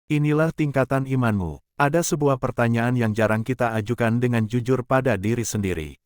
Inilah tingkatan imanmu. Ada sebuah pertanyaan yang jarang kita ajukan dengan jujur pada diri sendiri.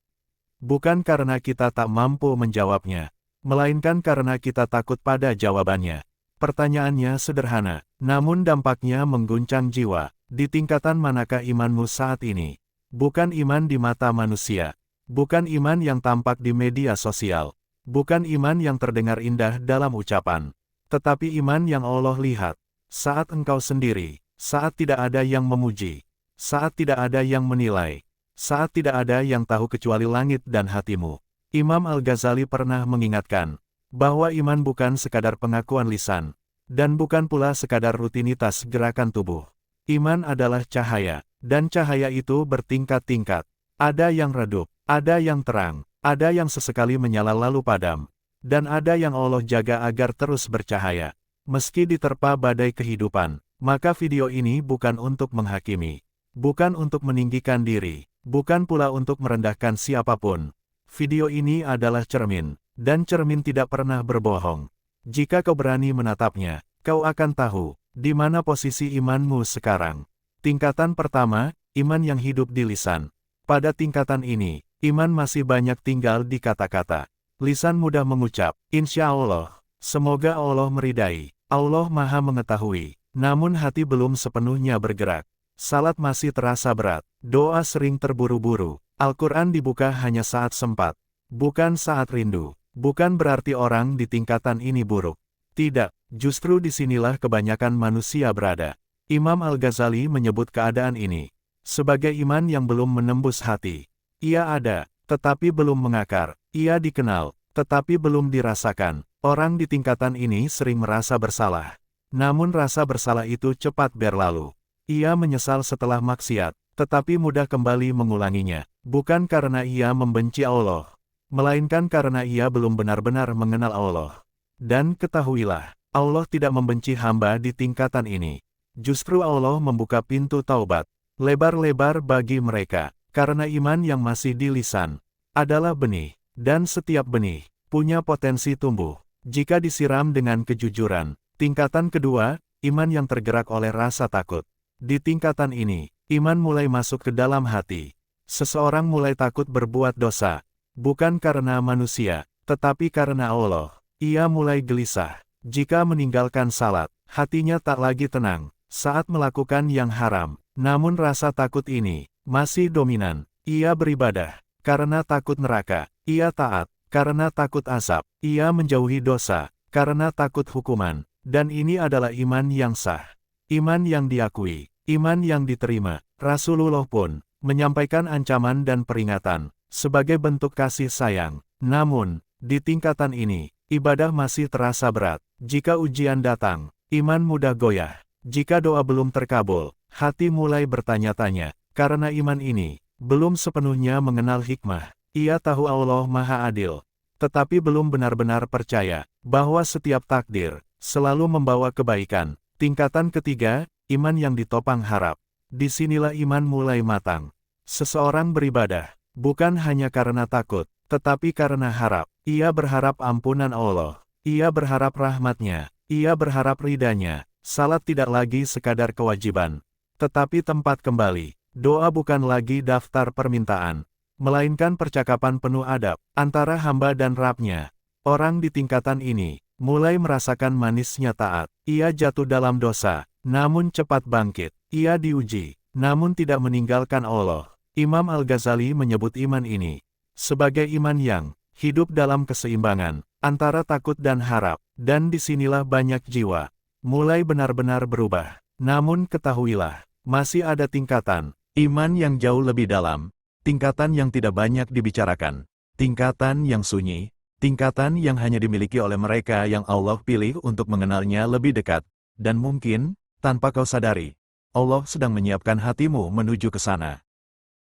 Bukan karena kita tak mampu menjawabnya, melainkan karena kita takut pada jawabannya. Pertanyaannya sederhana, namun dampaknya mengguncang jiwa. Di tingkatan manakah imanmu saat ini? Bukan iman di mata manusia. Bukan iman yang tampak di media sosial. Bukan iman yang terdengar indah dalam ucapan. Tetapi iman yang Allah lihat. Saat engkau sendiri, saat tidak ada yang memuji, saat tidak ada yang menilai, saat tidak ada yang tahu kecuali langit dan hatimu. Imam Al-Ghazali pernah mengingatkan, bahwa iman bukan sekadar pengakuan lisan, dan bukan pula sekadar rutinitas gerakan tubuh. Iman adalah cahaya, dan cahaya itu bertingkat-tingkat. Ada yang redup, ada yang terang, ada yang sesekali menyala lalu padam, dan ada yang Allah jaga agar terus bercahaya. Meski diterpa badai kehidupan, maka video ini bukan untuk menghakimi, bukan untuk meninggikan diri, bukan pula untuk merendahkan siapapun. Video ini adalah cermin, dan cermin tidak pernah berbohong. Jika kau berani menatapnya, kau akan tahu di mana posisi imanmu sekarang. Tingkatan pertama, iman yang hidup di lisan. Pada tingkatan ini, iman masih banyak tinggal di kata-kata. Lisan mudah mengucap, insya Allah, semoga Allah meridai, Allah Maha Mengetahui. Namun hati belum sepenuhnya bergerak. Salat masih terasa berat, doa sering terburu-buru. Al-Quran dibuka hanya saat sempat, bukan saat rindu. Bukan berarti orang di tingkatan ini buruk. Tidak, justru disinilah kebanyakan manusia berada. Imam Al-Ghazali menyebut keadaan ini sebagai iman yang belum menembus hati. Ia ada, tetapi belum mengakar. Ia dikenal, tetapi belum dirasakan. Orang di tingkatan ini sering merasa bersalah. Namun rasa bersalah itu cepat berlalu. Ia menyesal setelah maksiat, tetapi mudah kembali mengulanginya. Bukan karena ia membenci Allah, melainkan karena ia belum benar-benar mengenal Allah. Dan ketahuilah, Allah tidak membenci hamba di tingkatan ini. Justru Allah membuka pintu taubat lebar-lebar bagi mereka, karena iman yang masih di lisan adalah benih, dan setiap benih punya potensi tumbuh jika disiram dengan kejujuran. Tingkatan kedua, iman yang tergerak oleh rasa takut. Di tingkatan ini, iman mulai masuk ke dalam hati. Seseorang mulai takut berbuat dosa, bukan karena manusia, tetapi karena Allah. Ia mulai gelisah. Jika meninggalkan salat, hatinya tak lagi tenang saat melakukan yang haram. Namun rasa takut ini masih dominan. Ia beribadah karena takut neraka. Ia taat karena takut azab. Ia menjauhi dosa karena takut hukuman. Dan ini adalah iman yang sah. Iman yang diakui. Iman yang diterima. Rasulullah pun menyampaikan ancaman dan peringatan sebagai bentuk kasih sayang. Namun, di tingkatan ini, ibadah masih terasa berat. Jika ujian datang, iman mudah goyah. Jika doa belum terkabul, hati mulai bertanya-tanya. Karena iman ini belum sepenuhnya mengenal hikmah. Ia tahu Allah Maha Adil, tetapi belum benar-benar percaya bahwa setiap takdir selalu membawa kebaikan. Tingkatan ketiga, iman yang ditopang harap. Disinilah iman mulai matang. Seseorang beribadah bukan hanya karena takut, tetapi karena harap. Ia berharap ampunan Allah. Ia berharap rahmatnya. Ia berharap ridanya. Salat tidak lagi sekadar kewajiban, tetapi tempat kembali. Doa bukan lagi daftar permintaan, melainkan percakapan penuh adab antara hamba dan Rabb-Nya. Orang di tingkatan ini mulai merasakan manisnya taat. Ia jatuh dalam dosa, namun cepat bangkit. Ia diuji, namun tidak meninggalkan Allah. Imam Al-Ghazali menyebut iman ini sebagai iman yang hidup dalam keseimbangan antara takut dan harap. Dan disinilah banyak jiwa mulai benar-benar berubah. Namun ketahuilah, masih ada tingkatan iman yang jauh lebih dalam. Tingkatan yang tidak banyak dibicarakan. Tingkatan yang sunyi. Tingkatan yang hanya dimiliki oleh mereka yang Allah pilih untuk mengenalnya lebih dekat. Dan mungkin, tanpa kau sadari, Allah sedang menyiapkan hatimu menuju ke sana.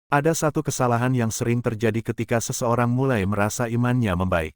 Ada satu kesalahan yang sering terjadi ketika seseorang mulai merasa imannya membaik.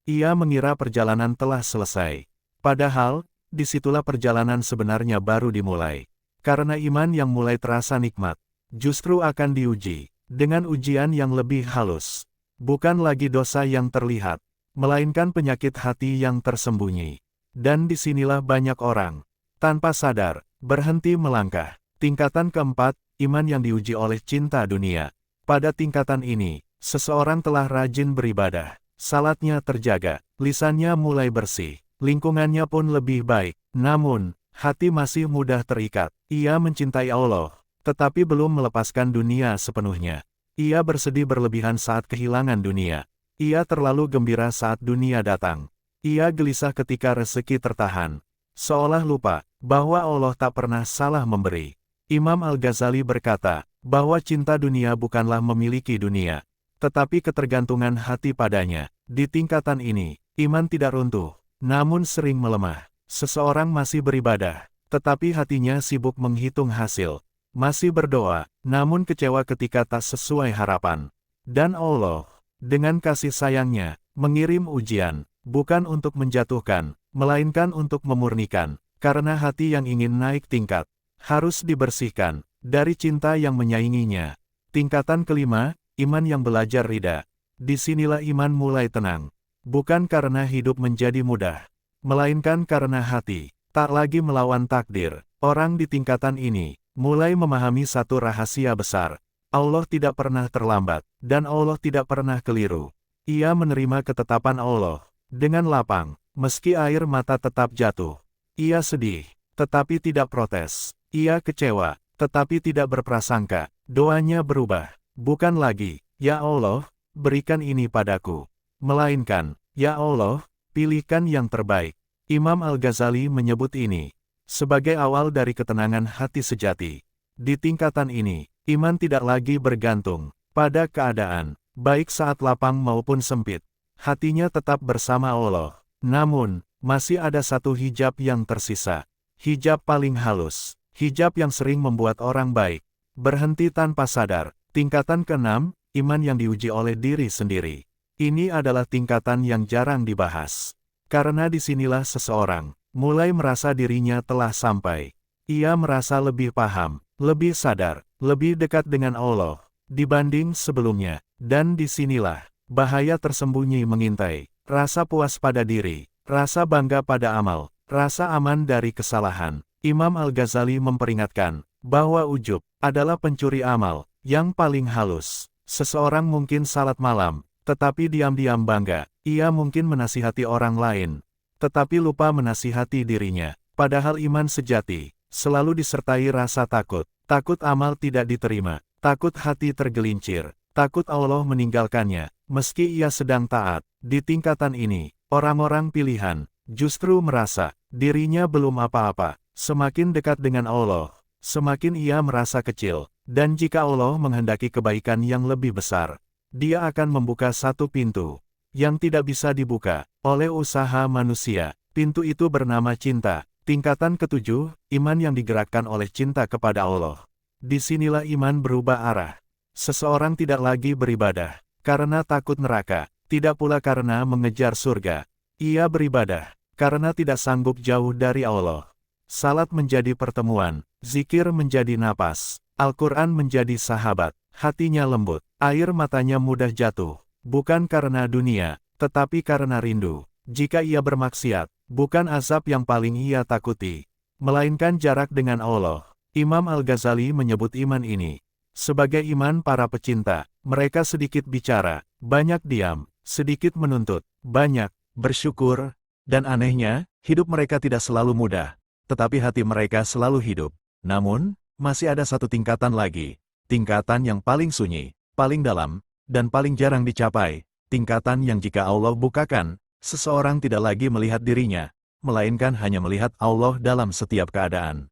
Ia mengira perjalanan telah selesai. Padahal, disitulah perjalanan sebenarnya baru dimulai. Karena iman yang mulai terasa nikmat, justru akan diuji dengan ujian yang lebih halus. Bukan lagi dosa yang terlihat, melainkan penyakit hati yang tersembunyi. Dan disinilah banyak orang, tanpa sadar, Berhenti melangkah. Tingkatan keempat, iman yang diuji oleh cinta dunia. Pada tingkatan ini, seseorang telah rajin beribadah, salatnya terjaga, lisannya mulai bersih, lingkungannya pun lebih baik. Namun, hati masih mudah terikat. Ia mencintai Allah, tetapi belum melepaskan dunia sepenuhnya. Ia bersedih berlebihan saat kehilangan dunia. Ia terlalu gembira saat dunia datang. Ia gelisah ketika rezeki tertahan. Seolah lupa bahwa Allah tak pernah salah memberi. Imam Al-Ghazali berkata, bahwa cinta dunia bukanlah memiliki dunia, tetapi ketergantungan hati padanya. Di tingkatan ini, iman tidak runtuh, namun sering melemah. Seseorang masih beribadah, tetapi hatinya sibuk menghitung hasil. Masih berdoa, namun kecewa ketika tak sesuai harapan. Dan Allah, dengan kasih sayangnya, mengirim ujian, bukan untuk menjatuhkan, melainkan untuk memurnikan, karena hati yang ingin naik tingkat, harus dibersihkan, dari cinta yang menyainginya. Tingkatan kelima, iman yang belajar rida. Disinilah iman mulai tenang. Bukan karena hidup menjadi mudah, melainkan karena hati, tak lagi melawan takdir. Orang di tingkatan ini, mulai memahami satu rahasia besar. Allah tidak pernah terlambat, dan Allah tidak pernah keliru. Ia menerima ketetapan Allah, dengan lapang, meski air mata tetap jatuh. Ia sedih, tetapi tidak protes. Ia kecewa, tetapi tidak berprasangka. Doanya berubah, bukan lagi, "Ya Allah, berikan ini padaku." Melainkan, "Ya Allah, pilihkan yang terbaik." Imam Al-Ghazali menyebut ini sebagai awal dari ketenangan hati sejati. Di tingkatan ini, iman tidak lagi bergantung pada keadaan, baik saat lapang maupun sempit. Hatinya tetap bersama Allah. Namun, masih ada satu hijab yang tersisa. Hijab paling halus. Hijab yang sering membuat orang baik berhenti tanpa sadar. Tingkatan keenam, iman yang diuji oleh diri sendiri. Ini adalah tingkatan yang jarang dibahas. Karena disinilah seseorang mulai merasa dirinya telah sampai. Ia merasa lebih paham, lebih sadar, lebih dekat dengan Allah dibanding sebelumnya. Dan disinilah bahaya tersembunyi mengintai. Rasa puas pada diri, rasa bangga pada amal, rasa aman dari kesalahan. Imam Al-Ghazali memperingatkan bahwa ujub adalah pencuri amal yang paling halus. Seseorang mungkin salat malam, tetapi diam-diam bangga. Ia mungkin menasihati orang lain, tetapi lupa menasihati dirinya. Padahal iman sejati selalu disertai rasa takut. Takut amal tidak diterima, takut hati tergelincir, takut Allah meninggalkannya, meski ia sedang taat. Di tingkatan ini, orang-orang pilihan justru merasa dirinya belum apa-apa. Semakin dekat dengan Allah, semakin ia merasa kecil. Dan jika Allah menghendaki kebaikan yang lebih besar, Dia akan membuka satu pintu yang tidak bisa dibuka oleh usaha manusia. Pintu itu bernama cinta. Tingkatan ketujuh, iman yang digerakkan oleh cinta kepada Allah. Disinilah iman berubah arah. Seseorang tidak lagi beribadah karena takut neraka, tidak pula karena mengejar surga. Ia beribadah karena tidak sanggup jauh dari Allah. Salat menjadi pertemuan, zikir menjadi napas, Al-Quran menjadi sahabat, hatinya lembut, air matanya mudah jatuh, bukan karena dunia, tetapi karena rindu. Jika ia bermaksiat, bukan azab yang paling ia takuti, melainkan jarak dengan Allah. Imam Al-Ghazali menyebut iman ini sebagai iman para pecinta. Mereka sedikit bicara, banyak diam, sedikit menuntut, banyak bersyukur, dan anehnya, hidup mereka tidak selalu mudah, tetapi hati mereka selalu hidup. Namun, masih ada satu tingkatan lagi, tingkatan yang paling sunyi, paling dalam, dan paling jarang dicapai, tingkatan yang jika Allah bukakan, seseorang tidak lagi melihat dirinya, melainkan hanya melihat Allah dalam setiap keadaan.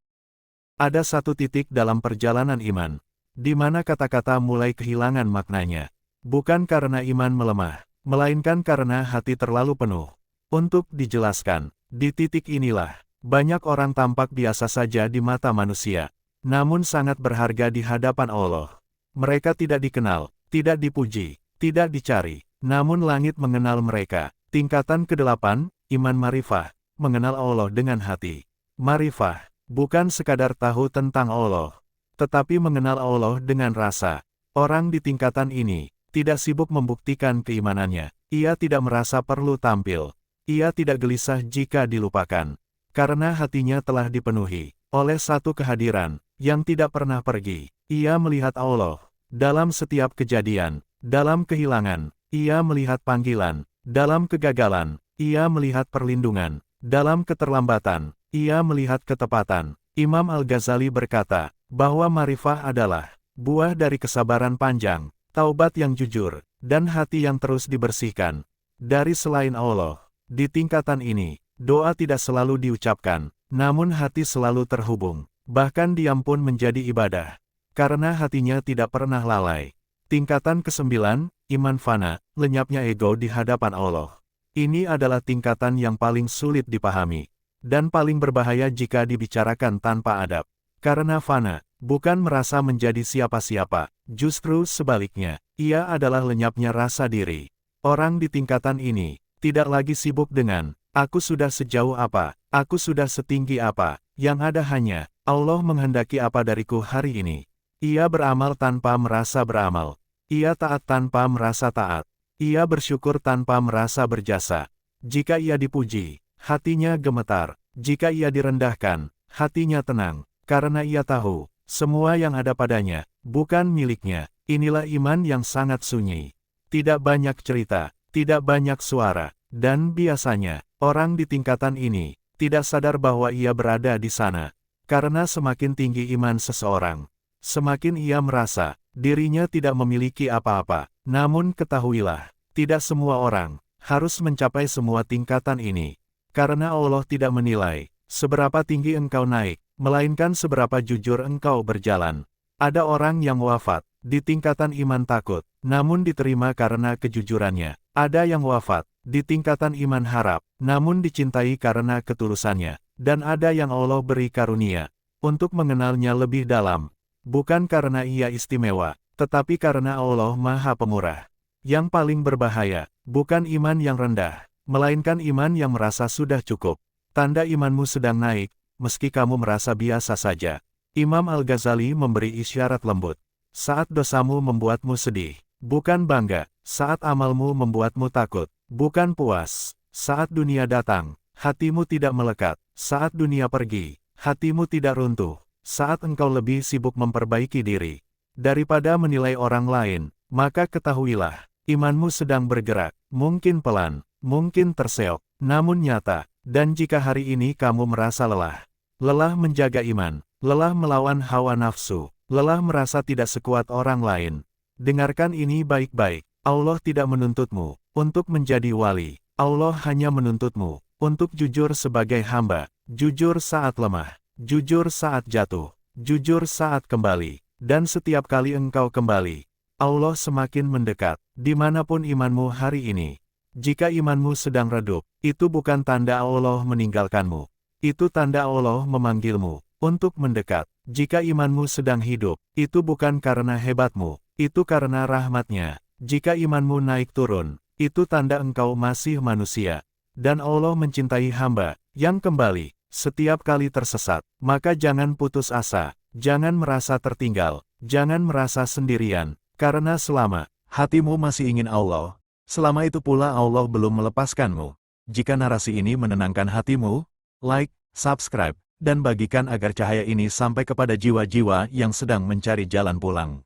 Ada satu titik dalam perjalanan iman, di mana kata-kata mulai kehilangan maknanya. Bukan karena iman melemah, melainkan karena hati terlalu penuh untuk dijelaskan. Di titik inilah, banyak orang tampak biasa saja di mata manusia, namun sangat berharga di hadapan Allah. Mereka tidak dikenal, tidak dipuji, tidak dicari, namun langit mengenal mereka. Tingkatan ke-8, iman marifah, mengenal Allah dengan hati. Marifah bukan sekadar tahu tentang Allah, tetapi mengenal Allah dengan rasa. Orang di tingkatan ini tidak sibuk membuktikan keimanannya. Ia tidak merasa perlu tampil. Ia tidak gelisah jika dilupakan, karena hatinya telah dipenuhi oleh satu kehadiran yang tidak pernah pergi. Ia melihat Allah dalam setiap kejadian, dalam kehilangan, ia melihat panggilan, dalam kegagalan, ia melihat perlindungan, dalam keterlambatan, ia melihat ketepatan. Imam Al-Ghazali berkata, bahwa marifah adalah buah dari kesabaran panjang, taubat yang jujur, dan hati yang terus dibersihkan dari selain Allah. Di tingkatan ini, doa tidak selalu diucapkan, namun hati selalu terhubung. Bahkan diam pun menjadi ibadah, karena hatinya tidak pernah lalai. Tingkatan ke-9, iman fana, lenyapnya ego di hadapan Allah. Ini adalah tingkatan yang paling sulit dipahami, dan paling berbahaya jika dibicarakan tanpa adab. Karena fana, bukan merasa menjadi siapa-siapa, justru sebaliknya, ia adalah lenyapnya rasa diri. Orang di tingkatan ini tidak lagi sibuk dengan, aku sudah sejauh apa, aku sudah setinggi apa, yang ada hanya, Allah menghendaki apa dariku hari ini. Ia beramal tanpa merasa beramal. Ia taat tanpa merasa taat. Ia bersyukur tanpa merasa berjasa. Jika ia dipuji, hatinya gemetar. Jika ia direndahkan, hatinya tenang. Karena ia tahu, semua yang ada padanya, bukan miliknya. Inilah iman yang sangat sunyi. Tidak banyak cerita, tidak banyak suara. Dan biasanya, orang di tingkatan ini tidak sadar bahwa ia berada di sana. Karena semakin tinggi iman seseorang, semakin ia merasa dirinya tidak memiliki apa-apa. Namun ketahuilah, tidak semua orang harus mencapai semua tingkatan ini. Karena Allah tidak menilai seberapa tinggi engkau naik, melainkan seberapa jujur engkau berjalan. Ada orang yang wafat di tingkatan iman takut, namun diterima karena kejujurannya. Ada yang wafat di tingkatan iman harap, namun dicintai karena ketulusannya. Dan ada yang Allah beri karunia untuk mengenalnya lebih dalam, bukan karena ia istimewa, tetapi karena Allah Maha Pemurah. Yang paling berbahaya, bukan iman yang rendah, melainkan iman yang merasa sudah cukup. Tanda imanmu sedang naik, meski kamu merasa biasa saja. Imam Al-Ghazali memberi isyarat lembut. Saat dosamu membuatmu sedih, bukan bangga. Saat amalmu membuatmu takut, bukan puas. Saat dunia datang, hatimu tidak melekat. Saat dunia pergi, hatimu tidak runtuh. Saat engkau lebih sibuk memperbaiki diri daripada menilai orang lain, maka ketahuilah, imanmu sedang bergerak, mungkin pelan, mungkin terseok, namun nyata. Dan jika hari ini kamu merasa lelah, lelah menjaga iman, lelah melawan hawa nafsu, lelah merasa tidak sekuat orang lain, dengarkan ini baik-baik. Allah tidak menuntutmu untuk menjadi wali. Allah hanya menuntutmu untuk jujur sebagai hamba, jujur saat lemah, jujur saat jatuh, jujur saat kembali. Dan setiap kali engkau kembali, Allah semakin mendekat. Dimanapun imanmu hari ini, jika imanmu sedang redup, itu bukan tanda Allah meninggalkanmu. Itu tanda Allah memanggilmu untuk mendekat. Jika imanmu sedang hidup, itu bukan karena hebatmu, itu karena rahmat-Nya. Jika imanmu naik turun, itu tanda engkau masih manusia. Dan Allah mencintai hamba yang kembali setiap kali tersesat. Maka jangan putus asa, jangan merasa tertinggal, jangan merasa sendirian. Karena selama hatimu masih ingin Allah, selama itu pula Allah belum melepaskanmu. Jika narasi ini menenangkan hatimu, like, subscribe, dan bagikan agar cahaya ini sampai kepada jiwa-jiwa yang sedang mencari jalan pulang.